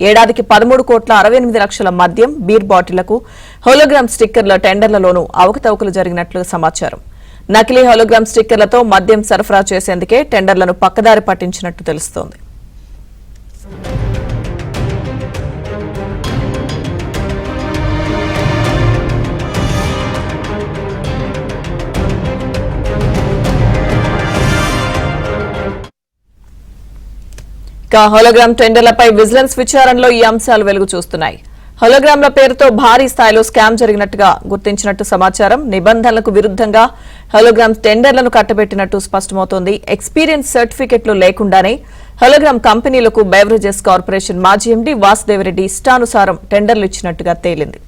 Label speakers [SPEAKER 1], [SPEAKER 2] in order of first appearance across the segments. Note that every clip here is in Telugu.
[SPEAKER 1] ఏడాదికి 13,68,00,000 మద్యం బీర్ బాటిళ్లకు హోలోగ్రామ్ స్టిక్కర్ల టెండర్లలోనూ అవకతవకలు జరిగినట్లు సమాచారం. నకిలీ హోలోగ్రామ్ స్టిక్కర్లతో మద్యం సరఫరా చేసేందుకే టెండర్లను పక్కదారి పట్టించినట్టు తెలుస్తోంది. హోలోగ్రామ్ టెండర్లపై విజిలెన్స్ విచారణలో ఈ అంశాలు వెలుగు చూస్తున్నాయి. హోలోగ్రామ్ల పేరుతో భారీ స్థాయిలో స్కామ్ జరిగినట్టుగా గుర్తించినట్టు సమాచారం. నిబంధనలకు విరుద్ధంగా హోలోగ్రామ్ టెండర్లను కట్టబెట్టినట్టు స్పష్టమవుతోంది. ఎక్స్పీరియన్స్ సర్టిఫికెట్లు లేకుండానే హోలోగ్రామ్ కంపెనీలకు బెవరేజెస్ కార్పొరేషన్ మాజీ ఎండీ వాసుదేవరెడ్డి ఇష్టానుసారం టెండర్లు ఇచ్చినట్టుగా తేలింది.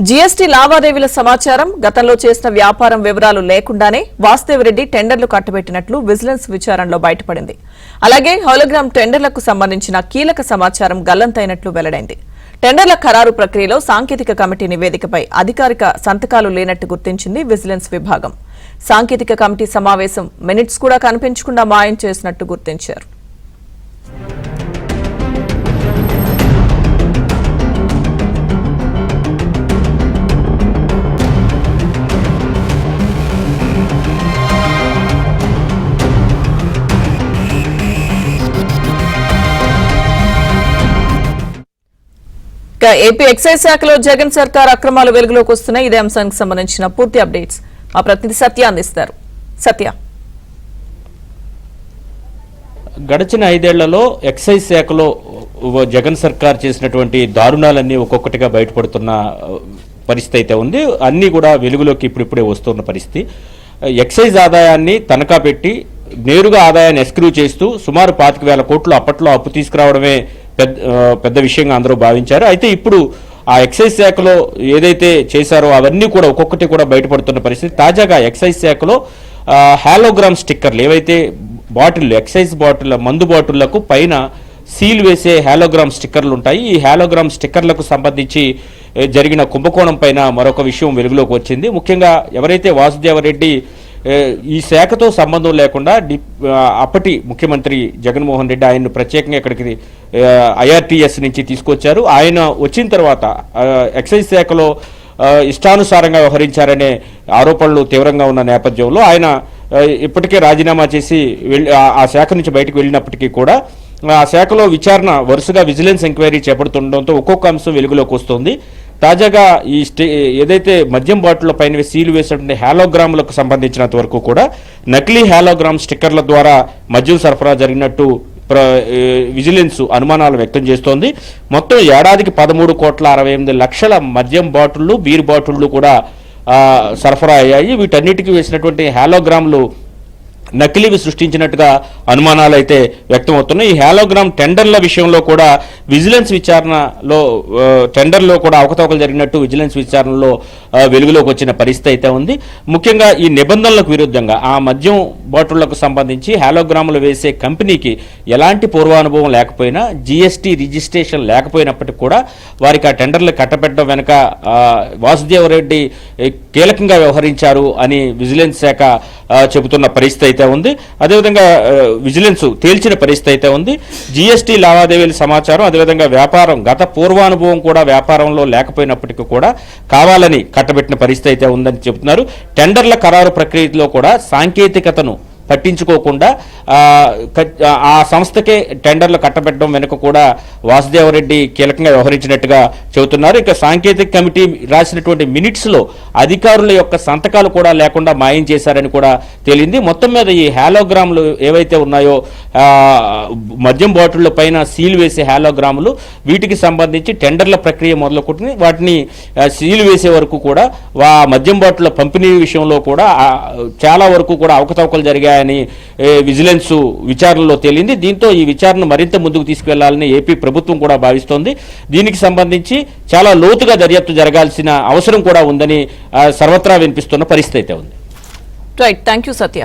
[SPEAKER 1] జీఎస్టీ లావాదేవీల సమాచారం, గతంలో చేసిన వ్యాపారం వివరాలు లేకుండానే వాసుదేవరెడ్డి టెండర్లు కట్టబెట్టినట్లు విజిలెన్స్ విచారణలో బయటపడింది. అలాగే హోలోగ్రామ్ టెండర్లకు సంబంధించిన కీలక సమాచారం గల్లంతైనట్లు వెల్లడైంది. టెండర్ల ఖరారు ప్రక్రియలో సాంకేతిక కమిటీ నివేదికపై అధికారిక సంతకాలు లేనట్టు గుర్తించింది విజిలెన్స్ విభాగం. సాంకేతిక కమిటీ సమావేశం మినిట్స్ కూడా కనిపించకుండా మాయం చేసినట్టు గుర్తించారు. ఏపీ ఎక్సైజ్ శాఖలో జగన్ సర్కార్ అక్రమాలు వెలుగులోకి వస్తున్నాయి. ఇదే అంశానికి సంబంధించిన పూర్తి అప్డేట్స్ మా ప్రతినిధి సత్య అందిస్తారు. సత్య,
[SPEAKER 2] గడిచిన 5 ఏళ్లలో ఎక్సైజ్ శాఖలో జగన్ సర్కార్ చేసినటువంటి దారుణాలన్నీ ఒక్కొక్కటిగా బయటపడుతున్న పరిస్థితి అయితే ఉంది. అన్నీ కూడా వెలుగులోకి ఇప్పుడిప్పుడే వస్తున్న పరిస్థితి. ఎక్సైజ్ ఆదాయాన్ని తనఖా పెట్టి నేరుగా ఆదాయాన్ని ఎస్క్రూ చేస్తూ సుమారు 25,000 కోట్లు అప్పట్లో అప్పు తీసుకురావడమే పెద్ద విషయంగా అందరూ భావించారు. అయితే ఇప్పుడు ఆ ఎక్సైజ్ శాఖలో ఏదైతే చేశారో అవన్నీ కూడా ఒక్కొక్కటి కూడా బయటపడుతున్న పరిస్థితి. తాజాగా ఎక్సైజ్ శాఖలో హాలోగ్రామ్ స్టిక్కర్లు ఏవైతే బాటిల్ ఎక్సైజ్ బాటిల్ మందు బాటిళ్లకు పైన సీల్ వేసే హాలోగ్రామ్ స్టిక్కర్లు ఉంటాయి. ఈ హాలోగ్రామ్ స్టిక్కర్లకు సంబంధించి జరిగిన కుంభకోణం పైన మరొక విషయం వెలుగులోకి వచ్చింది. ముఖ్యంగా ఎవరైతే వాసుదేవరెడ్డి ఈ శాఖతో సంబంధం లేకుండా అప్పటి ముఖ్యమంత్రి జగన్మోహన్ రెడ్డి ఆయన్ను ప్రత్యేకంగా ఇక్కడికి ఐఆర్టీఎస్ నుంచి తీసుకొచ్చారు. ఆయన వచ్చిన తర్వాత ఎక్సైజ్ శాఖలో ఇష్టానుసారంగా వ్యవహరించారనే ఆరోపణలు తీవ్రంగా ఉన్న నేపథ్యంలో ఆయన ఇప్పటికే రాజీనామా చేసి ఆ శాఖ నుంచి బయటకు వెళ్ళినప్పటికీ కూడా ఆ శాఖలో విచారణ వరుసగా విజిలెన్స్ ఎంక్వైరీ చేపడుతుండటంతో ఒక్కొక్క అంశం వెలుగులోకి వస్తుంది. తాజాగా ఈ ఏదైతే మద్యం బాటిళ్ల పైన సీలు వేసినటువంటి హాలోగ్రాములకు సంబంధించినంత వరకు కూడా నకిలీ హాలోగ్రామ్ స్టిక్కర్ల ద్వారా మద్యం సరఫరా జరిగినట్టు విజిలెన్స్ అనుమానాలు వ్యక్తం చేస్తోంది. మొత్తం ఏడాదికి 13,68,00,000 మద్యం బాటిళ్లు బీర్ బాటిళ్లు కూడా సరఫరా అయ్యాయి. వీటన్నిటికీ వేసినటువంటి హాలోగ్రాములు నకిలీవి సృష్టించినట్టుగా అనుమానాలు అయితే వ్యక్తమవుతున్నాయి. ఈ హాలోగ్రామ్ టెండర్ల విషయంలో కూడా విజిలెన్స్ విచారణలో టెండర్లో కూడా అవకతవకలు జరిగినట్టు విజిలెన్స్ విచారణలో వెలుగులోకి వచ్చిన పరిస్థితి అయితే ఉంది. ముఖ్యంగా ఈ నిబంధనలకు విరుద్ధంగా ఆ మద్యం బాటిళ్లకు సంబంధించి హాలోగ్రాములు వేసే కంపెనీకి ఎలాంటి పూర్వానుభవం లేకపోయినా జీఎస్టీ రిజిస్ట్రేషన్ లేకపోయినప్పటికీ కూడా వారికి ఆ టెండర్లు కట్టబెట్టడం వెనుక వాసుదేవరెడ్డి కీలకంగా వ్యవహరించారు అని విజిలెన్స్ శాఖ చెబుతున్న పరిస్థితి అయితే ఉంది. అదేవిధంగా విజిలెన్స్ తేల్చిన పరిస్థితి అయితే ఉంది. జీఎస్టీ లావాదేవీల సమాచారం, అదేవిధంగా వ్యాపారం గత పూర్వానుభవం కూడా వ్యాపారంలో లేకపోయినప్పటికీ కూడా కావాలని కట్టబెట్టిన పరిస్థితి అయితే ఉందని చెబుతున్నారు. టెండర్ల ఖరారు ప్రక్రియలో కూడా సాంకేతికతను పట్టించుకోకుండా ఆ సంస్థకే టెండర్లు కట్టబెట్టడం వెనుక కూడా వాసుదేవరెడ్డి కీలకంగా వ్యవహరించినట్టుగా చెబుతున్నారు. ఇక సాంకేతిక కమిటీ రాసినటువంటి మినిట్స్లో అధికారుల యొక్క సంతకాలు కూడా లేకుండా మాయం చేశారని కూడా తేలింది. మొత్తం మీద ఈ హాలోగ్రాములు ఏవైతే ఉన్నాయో మద్యం బాటిళ్ల పైన సీల్ వేసే హాలోగ్రాములు వీటికి సంబంధించి టెండర్ల ప్రక్రియ మొదలుకొని వాటిని సీల్ వేసే వరకు కూడా మద్యం బాటిళ్ల పంపిణీ విషయంలో కూడా చాలా వరకు కూడా అవకతవకలు జరిగాయని విజిలెన్స్ విచారణలో తేలింది. దీంతో ఈ విచారణ మరింత ముందుకు తీసుకువెళ్లాలని ఏపీ ప్రభుత్వం కూడా భావిస్తోంది. దీనికి సంబంధించి చాలా లోతుగా దర్యాప్తు జరగాల్సిన అవసరం కూడా ఉందని సర్వత్రా వినిపిస్తున్న పరిస్థితి అయితే ఉంది.
[SPEAKER 1] రైట్, థాంక్యూ సత్య.